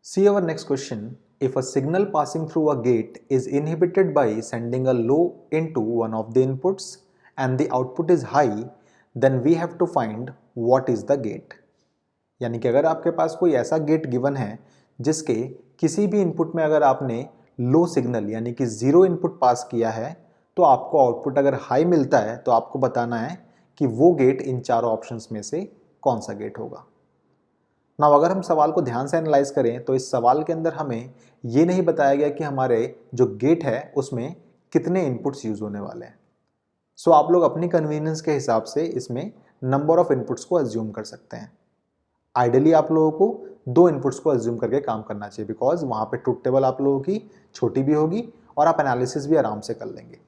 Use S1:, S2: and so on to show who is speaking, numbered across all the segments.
S1: See our next question. If a signal passing through a gate is inhibited by sending a low into one of the inputs and the output is high, then we have to find what is the gate. यानी कि अगर आपके पास कोई ऐसा gate given है जिसके किसी भी इनपुट में अगर आपने लो सिग्नल यानी कि जीरो इनपुट पास किया है तो आपको आउटपुट अगर हाई मिलता है तो आपको बताना है कि वो गेट इन चारों ऑप्शंस में से कौन सा गेट होगा। नाउ अगर हम सवाल को ध्यान से एनालाइज करें तो इस सवाल के अंदर हमें ये नहीं बताया गया कि हमारे जो गेट है उसमें कितने इनपुट्स यूज होने वाले हैं। सो आप लोग अपनी कन्वीनियंस के हिसाब से इसमें नंबर ऑफ इनपुट्स को अज्यूम कर सकते हैं। आइडियली आप लोगों को दो इनपुट्स को अज्यूम करके काम करना चाहिए बिकॉज वहाँ पे ट्रुथ टेबल आप लोगों की छोटी भी होगी और आप एनालिसिस भी आराम से कर लेंगे।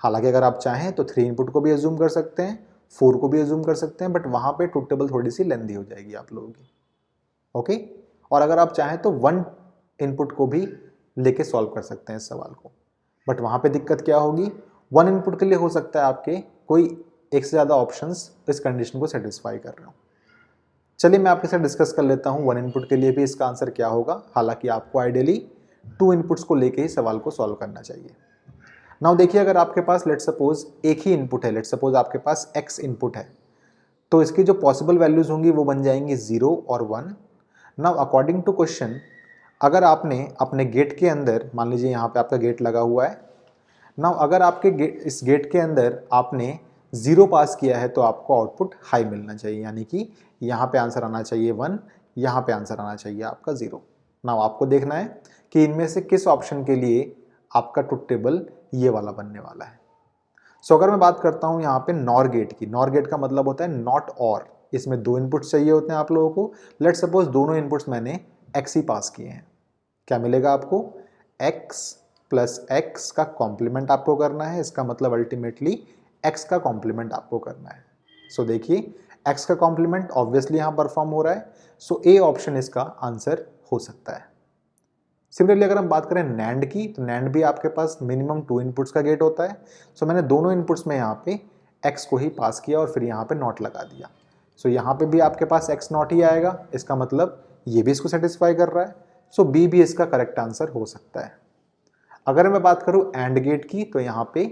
S1: हालांकि अगर आप चाहें तो 3 इनपुट को भी अज्यूम कर सकते हैं, 4 को भी अज्यूम कर सकते हैं, बट वहाँ पे ट्रुथ टेबल थोड़ी सी लेंदी हो जाएगी आप लोगों की। ओके और अगर आप चाहें तो 1 इनपुट को भी लेके सॉल्व कर सकते हैं इस सवाल को, बट वहाँ पे दिक्कत क्या होगी, 1 इनपुट के लिए हो सकता है आपके कोई एक से ज़्यादा ऑप्शंस इस कंडीशन को सेटिस्फाई कर रहे हो। चलिए मैं आपके साथ डिस्कस कर लेता हूँ 1 इनपुट के लिए भी इसका आंसर क्या होगा। हालांकि आपको आइडियली 2 इनपुट्स को लेके ही सवाल को सॉल्व करना चाहिए। नाउ देखिए अगर आपके पास लेट्स सपोज एक ही इनपुट है, लेट्स सपोज आपके पास x इनपुट है, तो इसकी जो पॉसिबल वैल्यूज होंगी वो बन जाएंगी 0 और 1। नाउ अकॉर्डिंग टू क्वेश्चन अगर आपने अपने गेट के अंदर, मान लीजिए यहाँ पे आपका गेट लगा हुआ है, नाउ अगर आपके इस गेट के अंदर आपने 0 पास किया है तो आपको आउटपुट हाई मिलना चाहिए, यानी कि यहाँ पे आंसर आना चाहिए 1, यहाँ पे आंसर आना चाहिए आपका 0। नाउ आपको देखना है कि इनमें से किस ऑप्शन के लिए आपका ट्रुथ टेबल ये वाला बनने वाला है। सो अगर मैं बात करता हूँ यहाँ पे नॉर गेट की, नॉर गेट का मतलब होता है नॉट और, इसमें 2 इनपुट्स चाहिए होते हैं आप लोगों को। लेट्स सपोज दोनों इनपुट्स मैंने x ही पास किए हैं, क्या मिलेगा आपको, x प्लस x का कॉम्प्लीमेंट आपको करना है, इसका मतलब अल्टीमेटली x का कॉम्प्लीमेंट आपको करना है। सो देखिए x का कॉम्प्लीमेंट ऑब्वियसली यहाँ परफॉर्म हो रहा है, सो ए ऑप्शन इसका आंसर हो सकता है। सिमिलरली अगर हम बात करें नैंड की, तो नैंड भी आपके पास मिनिमम 2 इनपुट्स का गेट होता है। सो मैंने दोनों इनपुट्स में यहाँ पे x को ही पास किया और फिर यहाँ पे नॉट लगा दिया। सो यहाँ पे भी आपके पास x नॉट ही आएगा, इसका मतलब ये भी इसको सेटिस्फाई कर रहा है। सो बी भी इसका करेक्ट आंसर हो सकता है। अगर मैं बात करूँ एंड गेट की, तो यहाँ पे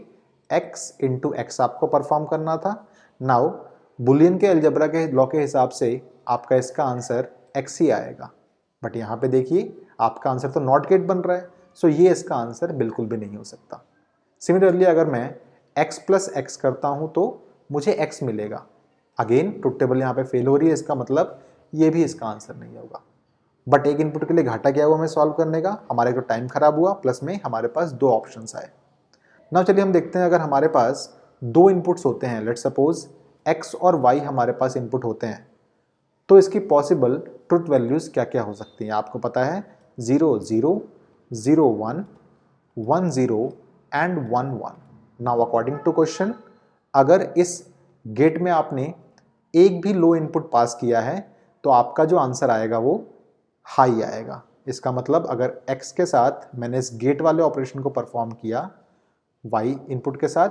S1: x इंटू एक्स आपको परफॉर्म करना था। नाउ बुलियन के अलजेब्रा के लॉ के हिसाब से आपका इसका आंसर x ही आएगा, बट यहाँ पे देखिए आपका आंसर तो नॉट गेट बन रहा है, सो ये इसका आंसर बिल्कुल भी नहीं हो सकता। सिमिलरली अगर मैं x प्लस एक्स करता हूँ तो मुझे x मिलेगा, अगेन ट्रुथ टेबल यहाँ पे फेल हो रही है, इसका मतलब ये भी इसका आंसर नहीं होगा। बट एक इनपुट के लिए घाटा क्या हुआ हमें सॉल्व करने का, हमारे को टाइम खराब हुआ, प्लस में हमारे पास 2 ऑप्शंस आए। नाउ चलिए हम देखते हैं अगर हमारे पास 2 इनपुट्स होते हैं, लेट्स सपोज x और y हमारे पास इनपुट होते हैं, तो इसकी पॉसिबल ट्रुथ वैल्यूज क्या क्या हो सकती हैं। आपको पता है 0 0 0 1 1 0 and 1 1। Now according to question अगर इस गेट में आपने एक भी लो इनपुट पास किया है तो आपका जो आंसर आएगा वो हाई आएगा। इसका मतलब अगर x के साथ मैंने इस गेट वाले ऑपरेशन को परफॉर्म किया y इनपुट के साथ,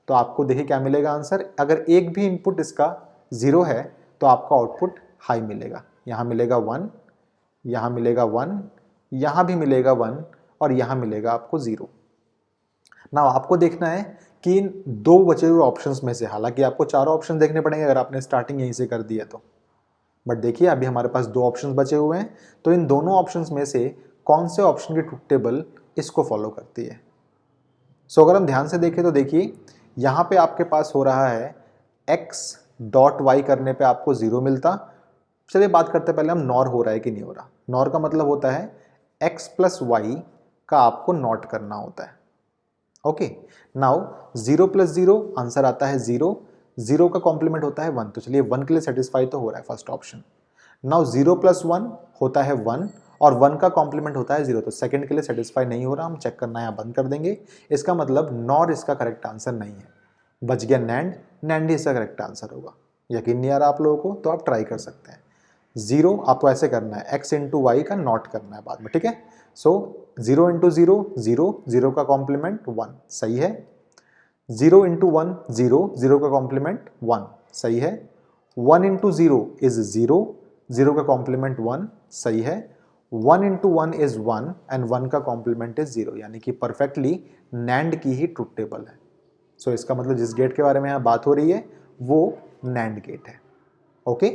S1: तो आपको देखिए क्या मिलेगा आंसर, अगर एक भी इनपुट इसका 0 है तो आपका आउटपुट हाई मिलेगा। यहाँ मिलेगा 1, यहाँ मिलेगा 1, यहाँ भी मिलेगा 1 और यहाँ मिलेगा आपको 0। ना आपको देखना है कि इन 2 बचे हुए ऑप्शंस में से, हालांकि आपको 4 ऑप्शन देखने पड़ेंगे अगर आपने स्टार्टिंग यहीं से कर दी है तो, बट देखिए अभी हमारे पास 2 ऑप्शंस बचे हुए हैं, तो इन दोनों ऑप्शंस में से कौन से ऑप्शन की ट्रुथ टेबल इसको फॉलो करती है। सो अगर हम ध्यान से देखें तो देखिए यहाँ पे आपके पास हो रहा है x डॉट y करने पे आपको 0 मिलता। चलिए बात करते हैं पहले हम नॉर हो रहा है कि नहीं हो रहा। नॉर का मतलब होता है x प्लस वाई का आपको नॉट करना होता है। ओके नाउ 0 प्लस 0 आंसर आता है 0, 0 का कॉम्प्लीमेंट होता है 1, तो चलिए 1 के लिए सेटिस्फाई तो हो रहा है फर्स्ट ऑप्शन। नाउ 0 प्लस 1 होता है 1 और 1 का कॉम्प्लीमेंट होता है 0, तो सेकंड के लिए सेटिस्फाई नहीं हो रहा, हम चेक करना यहाँ बंद कर देंगे। इसका मतलब नॉर इसका करेक्ट आंसर नहीं है, बच गया नैंड, नैंड ही इसका करेक्ट आंसर होगा। यकीन नहीं आ रहा आप लोगों को तो आप ट्राई कर सकते हैं। 0 आपको ऐसे करना है, x इंटू वाई का नॉट करना है बाद में, ठीक है। सो 0 इंटू 0 0, 0 का कॉम्प्लीमेंट 1 सही है। 0 इंटू 1 0, 0 का कॉम्प्लीमेंट 1 सही है। 1 इंटू 0 इज 0, 0 का कॉम्प्लीमेंट 1 सही है। 1 इंटू 1 इज 1 एंड 1 का कॉम्प्लीमेंट इज 0, यानी कि परफेक्टली नैंड की ही ट्रुथ टेबल है। सो इसका मतलब जिस गेट के बारे में यहाँ बात हो रही है वो नैंड गेट है। ओके